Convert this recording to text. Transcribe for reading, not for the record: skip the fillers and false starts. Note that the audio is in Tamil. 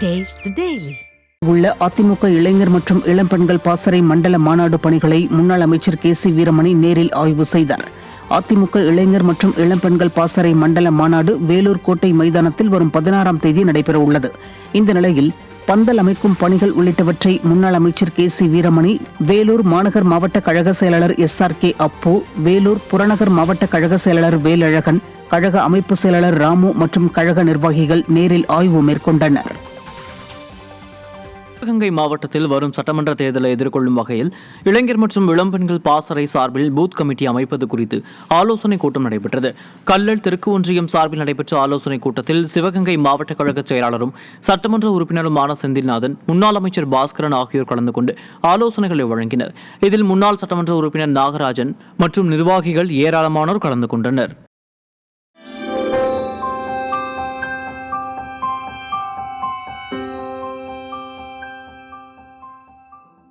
Taste the Daily. உள்ள அதிமுக இளைஞர் மற்றும் இளம்பெண்கள் பாசறை மண்டல மாநாடு பணிகளை முன்னாள் அமைச்சர் கே.சி. வீரமணி நேரில் ஆய்வு செய்தார். அதிமுக இளைஞர் மற்றும் இளம்பெண்கள் பாசறை மண்டல மாநாடு வேலூர் கோட்டை மைதானத்தில் வரும் 16ஆம் தேதி நடைபெறவுள்ளது. இந்த நிலையில் பந்தல் அமைக்கும் பணிகள் உள்ளிட்டவற்றை முன்னாள் அமைச்சர் கே.சி. வீரமணி, வேலூர் மாநகர் மாவட்ட கழக செயலாளர் SRK அப்பு, வேலூர் புறநகர் மாவட்ட கழக செயலாளர் வேலழகன், கழக அமைப்பு செயலாளர் ராமு மற்றும் கழக நிர்வாகிகள் நேரில் ஆய்வு மேற்கொண்டனர். சிவகங்கை மாவட்டத்தில் வரும் சட்டமன்ற தேர்தலை எதிர்கொள்ளும் வகையில் இளைஞர் மற்றும் இளம்பெண்கள் பாசறை சார்பில் பூத் கமிட்டி அமைப்பது குறித்து ஆலோசனைக் கூட்டம் நடைபெற்றது. கல்லல் தெற்கு ஒன்றியம் சார்பில் நடைபெற்ற ஆலோசனைக் கூட்டத்தில் சிவகங்கை மாவட்ட கழக செயலாளரும் சட்டமன்ற உறுப்பினருமான செந்தில்நாதன், முன்னாள் அமைச்சர் பாஸ்கரன் ஆகியோர் கலந்து கொண்டு ஆலோசனைகளை வழங்கினர். இதில் முன்னாள் சட்டமன்ற உறுப்பினர் நாகராஜன் மற்றும் நிர்வாகிகள் ஏராளமானோர் கலந்து கொண்டனர்.